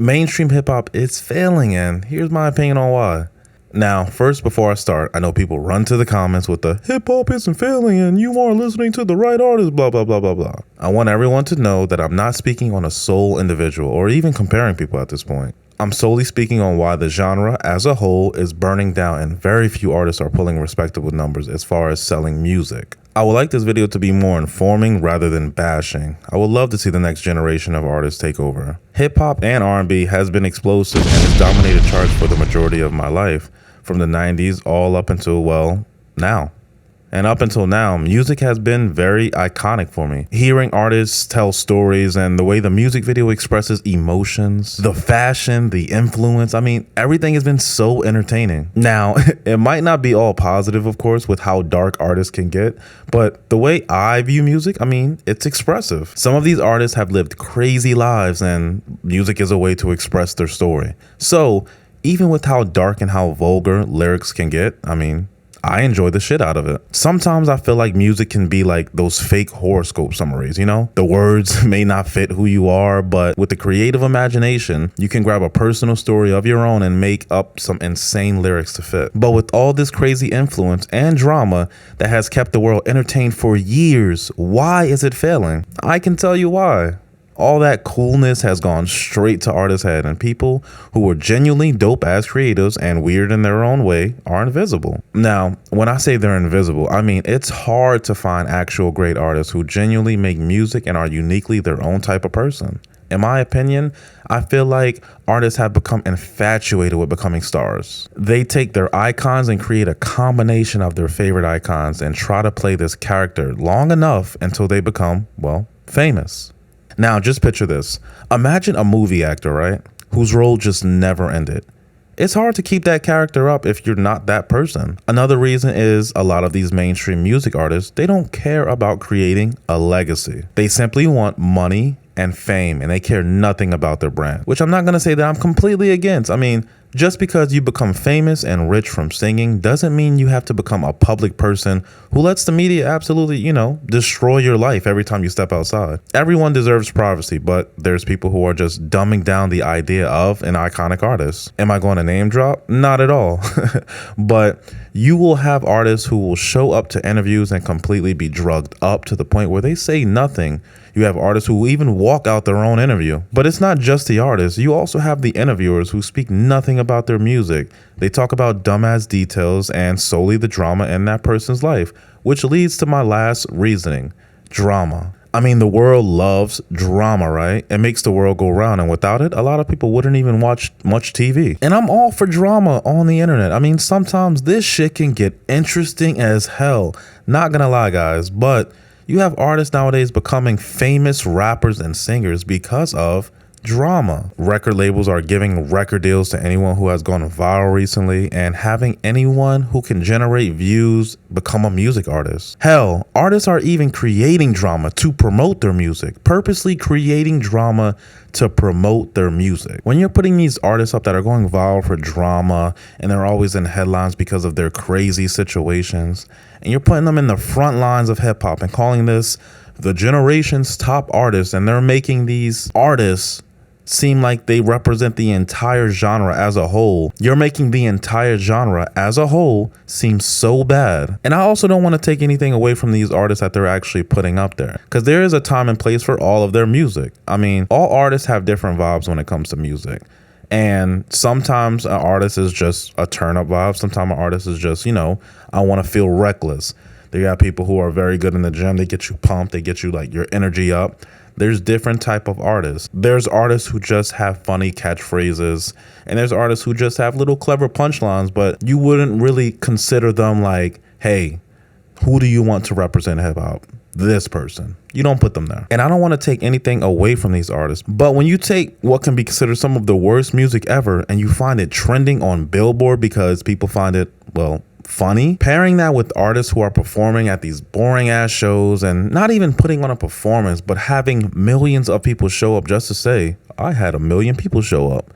Mainstream hip hop is failing, and here's my opinion on why. Now, first, before I start, I know people run to the comments with the hip hop isn't failing and you aren't listening to the right artist, blah, blah, blah, blah, blah. I want everyone to know that I'm not speaking on a sole individual or even comparing people at this point. I'm solely speaking on why the genre as a whole is burning down and very few artists are pulling respectable numbers as far as selling music. I would like this video to be more informing rather than bashing. I would love to see the next generation of artists take over. Hip hop and R&B has been explosive and has dominated charts for the majority of my life, from the 90s all up until, well, now. And up until now, music has been very iconic for me. Hearing artists tell stories and the way the music video expresses emotions, the fashion, the influence, everything has been so entertaining. Now, it might not be all positive, of course, with how dark artists can get, but the way I view music, it's expressive. Some of these artists have lived crazy lives and music is a way to express their story. So, even with how dark and how vulgar lyrics can get, I enjoy the shit out of it. Sometimes I feel like music can be like those fake horoscope summaries, you know? The words may not fit who you are, but with the creative imagination, you can grab a personal story of your own and make up some insane lyrics to fit. But with all this crazy influence and drama that has kept the world entertained for years, why is it failing? I can tell you why. All that coolness has gone straight to artists' head, and people who were genuinely dope as creatives and weird in their own way are invisible. Now, when I say they're invisible, it's hard to find actual great artists who genuinely make music and are uniquely their own type of person. In my opinion, I feel like artists have become infatuated with becoming stars. They take their icons and create a combination of their favorite icons and try to play this character long enough until they become, well, famous. Now, just picture this. Imagine a movie actor, right? Whose role just never ended. It's hard to keep that character up if you're not that person. Another reason is a lot of these mainstream music artists, they don't care about creating a legacy. They simply want money and fame, and they care nothing about their brand, which I'm not going to say that I'm completely against. Just because you become famous and rich from singing doesn't mean you have to become a public person who lets the media absolutely, destroy your life every time you step outside. Everyone deserves privacy, but there's people who are just dumbing down the idea of an iconic artist. Am I going to name drop? Not at all. But you will have artists who will show up to interviews and completely be drugged up to the point where they say nothing. You have artists who will even walk out their own interview. But it's not just the artists. You also have the interviewers who speak nothing about their music. They talk about dumbass details and solely the drama in that person's life, which leads to my last reasoning: drama. The world loves drama, right? It makes the world go round, and without it, a lot of people wouldn't even watch much TV. And I'm all for drama on the internet. Sometimes this shit can get interesting as hell. Not gonna lie, guys, but you have artists nowadays becoming famous rappers and singers because of drama. Record labels are giving record deals to anyone who has gone viral recently, and having anyone who can generate views become a music artist. Hell, artists are even creating drama to promote their music, purposely creating drama to promote their music. When you're putting these artists up that are going viral for drama and they're always in headlines because of their crazy situations, and you're putting them in the front lines of hip hop and calling this the generation's top artists, and they're making these artists seem like they represent the entire genre as a whole. You're making the entire genre as a whole seem so bad. And I also don't want to take anything away from these artists that they're actually putting up there, because there is a time and place for all of their music. All artists have different vibes when it comes to music. And sometimes an artist is just a turn up vibe. Sometimes an artist is just, I want to feel reckless. They got people who are very good in the gym. They get you pumped. They get you like your energy up. There's different type of artists. There's artists who just have funny catchphrases, and there's artists who just have little clever punchlines, but you wouldn't really consider them like, hey, who do you want to represent hip hop? This person. You don't put them there. And I don't want to take anything away from these artists, but when you take what can be considered some of the worst music ever and you find it trending on Billboard because people find it, well, funny, pairing that with artists who are performing at these boring ass shows and not even putting on a performance, but having millions of people show up just to say, I had 1 million people show up.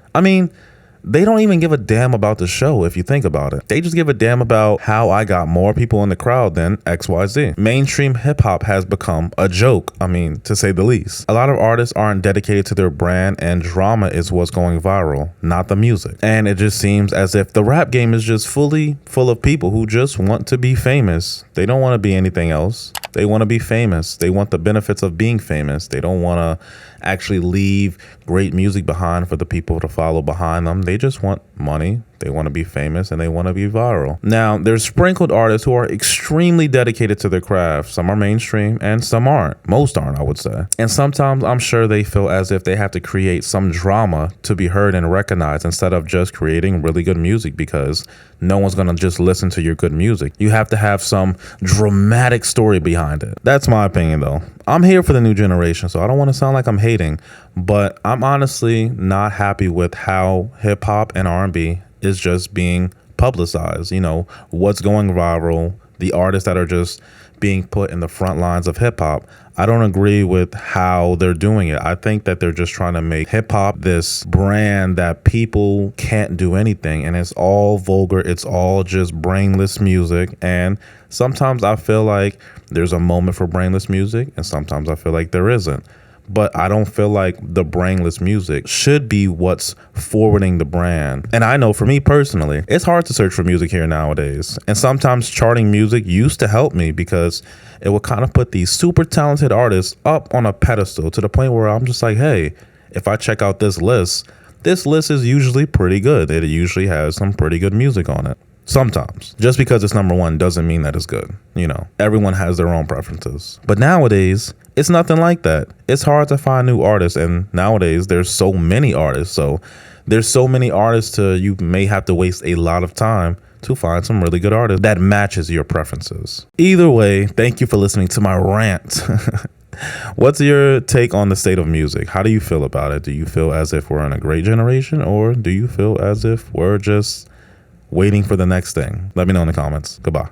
they don't even give a damn about the show if you think about it. They just give a damn about how I got more people in the crowd than XYZ. Mainstream hip hop has become a joke, I mean, to say the least. A lot of artists aren't dedicated to their brand, and drama is what's going viral, not the music. And it just seems as if the rap game is just fully full of people who just want to be famous. They don't want to be anything else. They want to be famous. They want the benefits of being famous. They don't want to actually leave great music behind for the people to follow behind them. They just want money. They want to be famous and they want to be viral. Now, there's sprinkled artists who are extremely dedicated to their craft. Some are mainstream and some aren't. Most aren't, I would say. And sometimes I'm sure they feel as if they have to create some drama to be heard and recognized instead of just creating really good music, because no one's going to just listen to your good music. You have to have some dramatic story behind it. That's my opinion, though. I'm here for the new generation, so I don't want to sound like I'm hating, but I'm honestly not happy with how hip hop and R&B is just being publicized. You know, what's going viral, the artists that are just being put in the front lines of hip hop. I don't agree with how they're doing it. I think that they're just trying to make hip hop this brand that people can't do anything, and it's all vulgar. It's all just brainless music. And sometimes I feel like there's a moment for brainless music, and sometimes I feel like there isn't. But I don't feel like the brainless music should be what's forwarding the brand. And I know for me personally, it's hard to search for music here nowadays. And sometimes charting music used to help me, because it would kind of put these super talented artists up on a pedestal to the point where I'm just like, hey, if I check out this list is usually pretty good. It usually has some pretty good music on it. Sometimes. Just because it's number one doesn't mean that it's good. You know, everyone has their own preferences. But nowadays, it's nothing like that. It's hard to find new artists, and nowadays there's so many artists. So there's so many artists you may have to waste a lot of time to find some really good artists that matches your preferences. Either way, thank you for listening to my rant. What's your take on the state of music? How do you feel about it? Do you feel as if we're in a great generation, or do you feel as if we're just waiting for the next thing? Let me know in the comments. Goodbye.